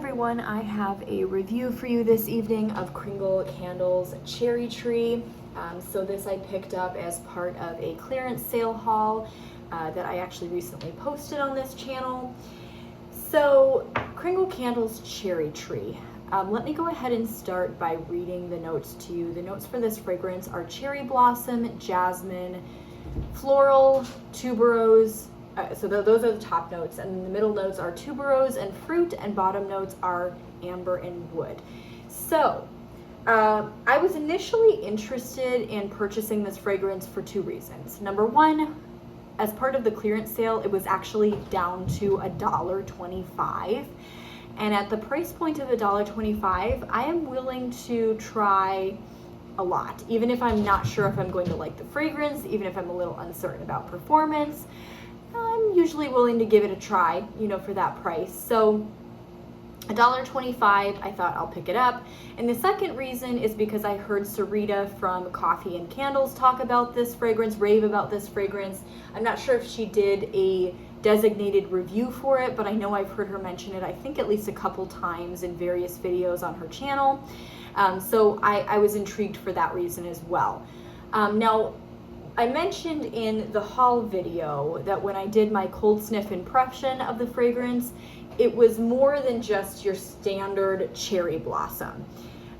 everyone, I have a review for you this evening of Kringle Candles Cherry Tree. So this I picked up as part of a clearance sale haul that I actually recently posted on this channel. So Kringle Candles Cherry Tree. Let me go ahead and start by reading the notes to you. The notes for this fragrance are cherry blossom, jasmine, floral, tuberose. So those are the top notes, and the middle notes are tuberose and fruit, and bottom notes are amber and wood. So I was initially interested in purchasing this fragrance for two reasons. Number one, as part of the clearance sale, it was actually down to $1.25. And at the price point of $1.25, I am willing to try a lot, even if I'm not sure if I'm going to like the fragrance, even if I'm a little uncertain about performance. I'm usually willing to give it a try, for that price. So $1.25, I thought I'll pick it up. And the second reason is because I heard Sarita from Coffee and Candles talk about this fragrance, rave about this fragrance. I'm not sure if she did a designated review for it, but I know I've heard her mention it, I think at least a couple times in various videos on her channel. So I was intrigued for that reason as well. Now, I mentioned in the haul video that when I did my cold sniff impression of the fragrance, it was more than just your standard cherry blossom.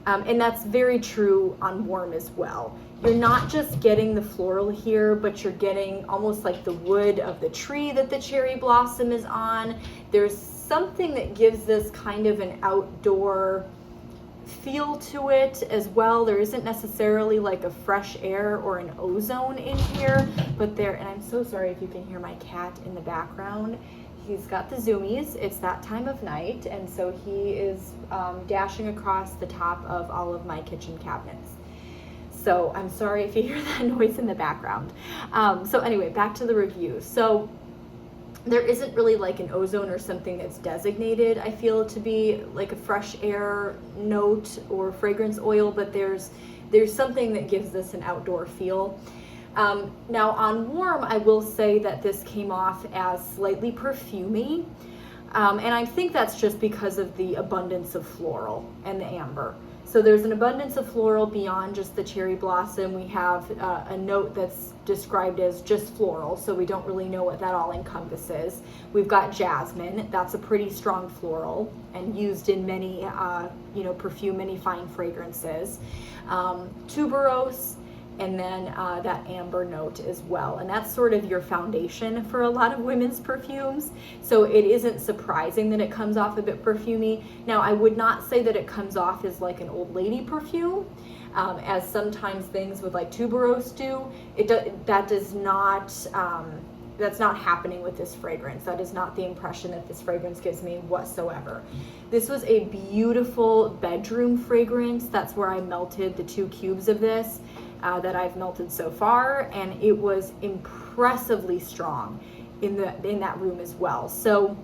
And that's very true on warm as well. You're not just getting the floral here, but you're getting almost like the wood of the tree that the cherry blossom is on. There's something that gives this kind of an outdoor feel to it as well. There isn't necessarily like a fresh air or an ozone in here, but there, and I'm so sorry if you can hear my cat in the background. He's got the zoomies. It's that time of night, and so he is dashing across the top of all of my kitchen cabinets. So I'm sorry if you hear that noise in the background. So anyway, back to the review. So there isn't really like an ozone or something that's designated, I feel, to be like a fresh air note or fragrance oil, but there's something that gives this an outdoor feel. Now on warm, I will say that this came off as slightly perfumey, and I think that's just because of the abundance of floral and the amber. So there's an abundance of floral beyond just the cherry blossom. We have a note that's described as just floral, so we don't really know what that all encompasses. We've got jasmine. That's a pretty strong floral and used in many, perfume, many fine fragrances. Tuberose, and then that amber note as well. And that's sort of your foundation for a lot of women's perfumes. So it isn't surprising that it comes off a bit perfumey. Now, I would not say that it comes off as like an old lady perfume, as sometimes things with like tuberose do. That's not happening with this fragrance. That is not the impression that this fragrance gives me whatsoever. This was a beautiful bedroom fragrance. That's where I melted the 2 cubes of this that I've melted so far, and it was impressively strong in that room as well. So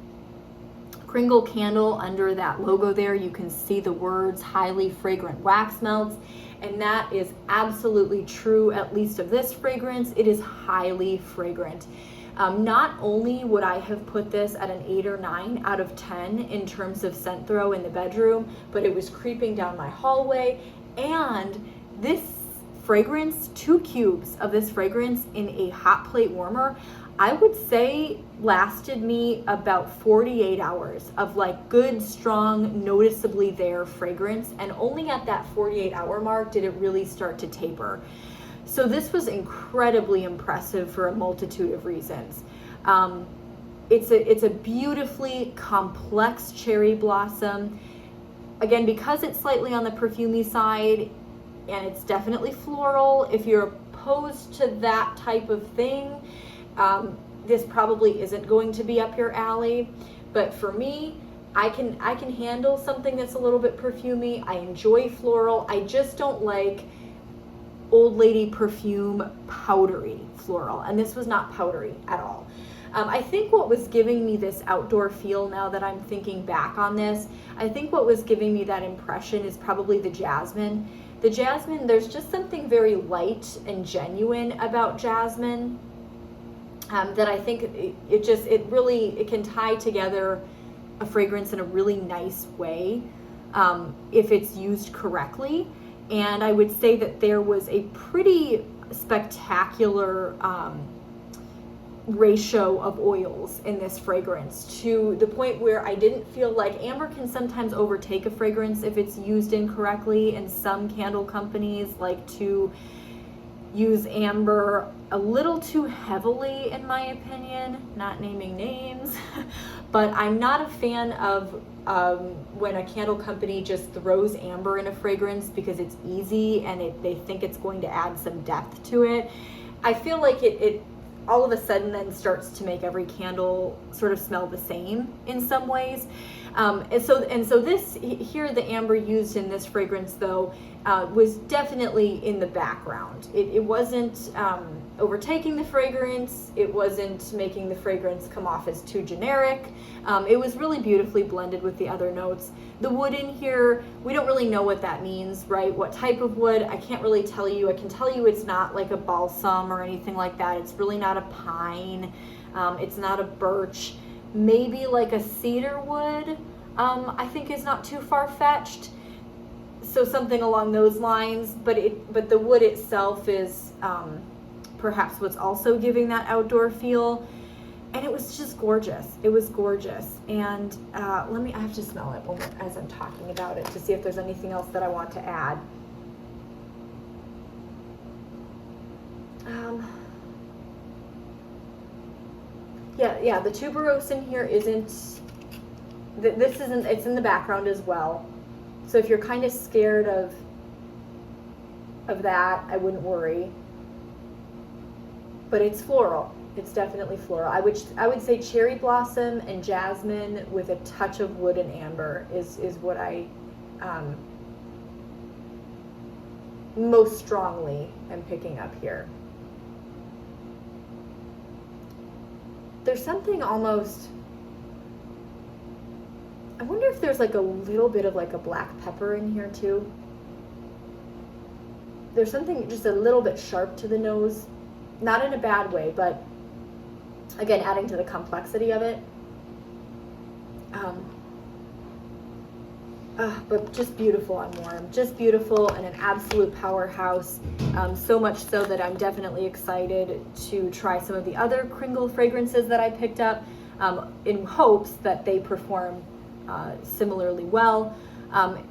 Kringle candle, under that logo there, you can see the words highly fragrant wax melts, and that is absolutely true, at least of this fragrance. It is highly fragrant. Not only would I have put this at an 8 or 9 out of 10 in terms of scent throw in the bedroom, but it was creeping down my hallway. And this fragrance, 2 cubes of this fragrance in a hot plate warmer, I would say lasted me about 48 hours of like good, strong, noticeably there fragrance. And only at that 48-hour mark did it really start to taper. So this was incredibly impressive for a multitude of reasons. It's a beautifully complex cherry blossom. Again, because it's slightly on the perfumey side, and it's definitely floral. If you're opposed to that type of thing, this probably isn't going to be up your alley. But for me, I can handle something that's a little bit perfumey. I enjoy floral. I just don't like old lady perfume powdery floral, and this was not powdery at all. I think what was giving me this outdoor feel, now that I'm thinking back on this, I think what was giving me that impression is probably the jasmine. The jasmine, there's just something very light and genuine about jasmine that I think it can tie together a fragrance in a really nice way if it's used correctly. And I would say that there was a pretty spectacular ratio of oils in this fragrance, to the point where I didn't feel like amber can sometimes overtake a fragrance if it's used incorrectly, and some candle companies like to use amber a little too heavily, in my opinion, not naming names. But I'm not a fan of when a candle company just throws amber in a fragrance because it's easy and they think it's going to add some depth to it. I feel like it all of a sudden then starts to make every candle sort of smell the same in some ways. And so this here, the amber used in this fragrance though, was definitely in the background. It wasn't overtaking the fragrance. It wasn't making the fragrance come off as too generic. It was really beautifully blended with the other notes. The wood in here, we don't really know what that means, right? What type of wood, I can't really tell you. I can tell you it's not like a balsam or anything like that. It's really not a pine. It's not a birch. Maybe like a cedar wood, I think is not too far-fetched. So something along those lines, but the wood itself is perhaps what's also giving that outdoor feel. And it was just gorgeous. It was gorgeous. And I have to smell it as I'm talking about it to see if there's anything else that I want to add. Yeah, the tuberose in here it's in the background as well. So if you're kind of scared of that, I wouldn't worry. But it's floral. It's definitely floral. I would say cherry blossom and jasmine with a touch of wood and amber is what I most strongly am picking up here. There's something almost, I wonder if there's like a little bit of like a black pepper in here too. There's something just a little bit sharp to the nose, not in a bad way, but again, adding to the complexity of it. But just beautiful on warm, just beautiful and an absolute powerhouse. So much so that I'm definitely excited to try some of the other Kringle fragrances that I picked up in hopes that they perform similarly well.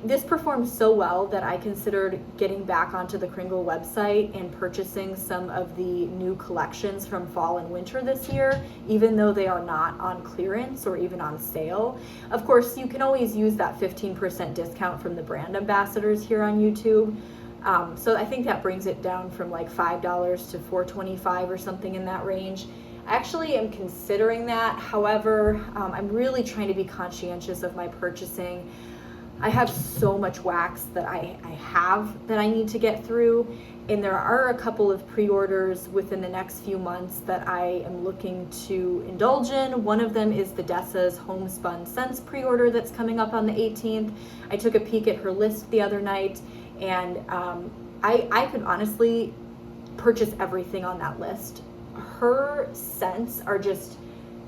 This performed so well that I considered getting back onto the Kringle website and purchasing some of the new collections from fall and winter this year, even though they are not on clearance or even on sale. Of course, you can always use that 15% discount from the brand ambassadors here on YouTube. So I think that brings it down from like $5 to $4.25 or something in that range. I actually am considering that. However, I'm really trying to be conscientious of my purchasing. I have so much wax that I need to get through, and there are a couple of pre-orders within the next few months that I am looking to indulge in. One of them is the Dessa's Homespun Scents pre-order that's coming up on the 18th. I took a peek at her list the other night, and I could honestly purchase everything on that list. Her scents are just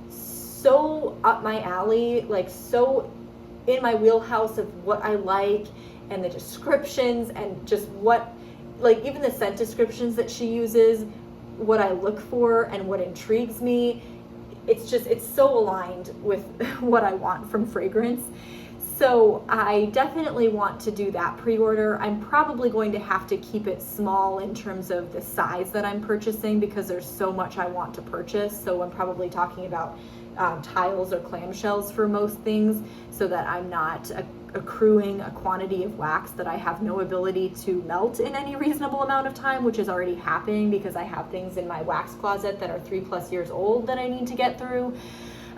so up my alley, like so in my wheelhouse of what I like, and the descriptions and just what, like even the scent descriptions that she uses, what I look for and what intrigues me. It's so aligned with what I want from fragrance. So I definitely want to do that pre-order. I'm probably going to have to keep it small in terms of the size that I'm purchasing because there's so much I want to purchase. So I'm probably talking about tiles or clamshells for most things, so that I'm not accruing a quantity of wax that I have no ability to melt in any reasonable amount of time, which is already happening because I have things in my wax closet that are 3+ years old that I need to get through.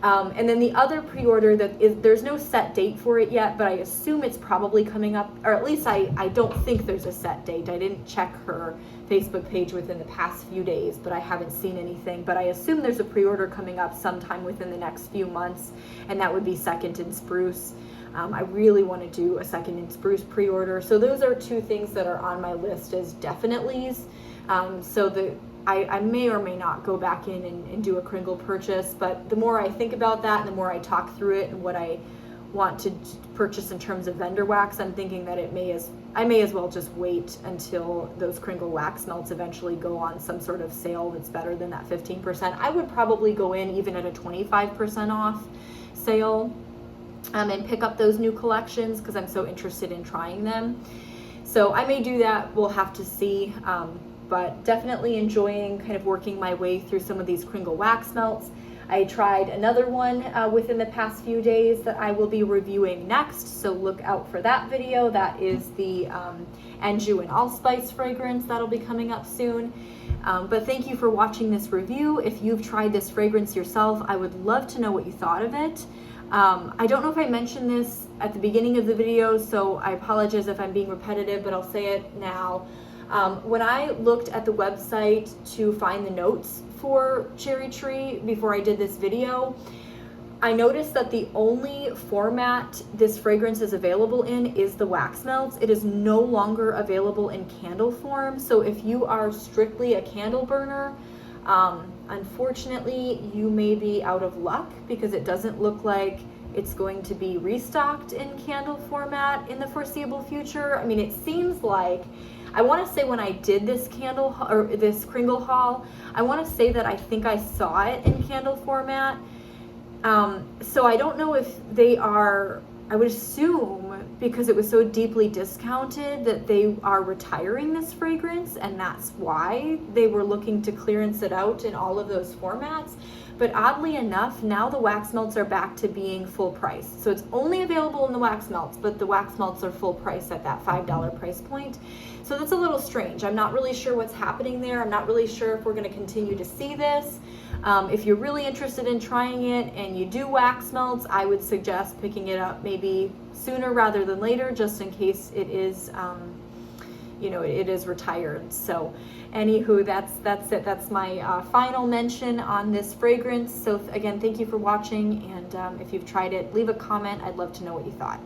And then the other pre-order there's no set date for it yet, but I assume it's probably coming up, or at least I don't think there's a set date. I didn't check her Facebook page within the past few days, but I haven't seen anything. But I assume there's a pre-order coming up sometime within the next few months, and that would be Second in Spruce. I really want to do a Second in Spruce pre-order. So those are two things that are on my list as definitelies. So I may or may not go back in and do a Kringle purchase, but the more I think about that and the more I talk through it and what I want to purchase in terms of vendor wax, I'm thinking that I may as well just wait until those Kringle wax melts eventually go on some sort of sale that's better than that 15%. I would probably go in even at a 25% off sale and pick up those new collections because I'm so interested in trying them. So I may do that, we'll have to see, but definitely enjoying kind of working my way through some of these Kringle wax melts. I tried another one within the past few days that I will be reviewing next, so look out for that video. That is the Anjou and Allspice fragrance that'll be coming up soon. But thank you for watching this review. If you've tried this fragrance yourself, I would love to know what you thought of it. I don't know if I mentioned this at the beginning of the video, so I apologize if I'm being repetitive, but I'll say it now. When I looked at the website to find the notes for Cherry Tree before I did this video, I noticed that the only format this fragrance is available in is the wax melts. It is no longer available in candle form. So if you are strictly a candle burner, unfortunately, you may be out of luck because it doesn't look like it's going to be restocked in candle format in the foreseeable future. I mean, it seems like, I want to say when I did this this Kringle haul, I want to say that I think I saw it in candle format. So I don't know if they are, I would assume because it was so deeply discounted that they are retiring this fragrance, and that's why they were looking to clearance it out in all of those formats. But oddly enough, now the wax melts are back to being full price. So it's only available in the wax melts, but the wax melts are full price at that $5 price point. So that's a little strange. I'm not really sure what's happening there. I'm not really sure if we're going to continue to see this. If you're really interested in trying it and you do wax melts, I would suggest picking it up maybe sooner rather than later, just in case it is, it is retired. So anywho, that's it. That's my final mention on this fragrance. So again, thank you for watching. And if you've tried it, leave a comment. I'd love to know what you thought.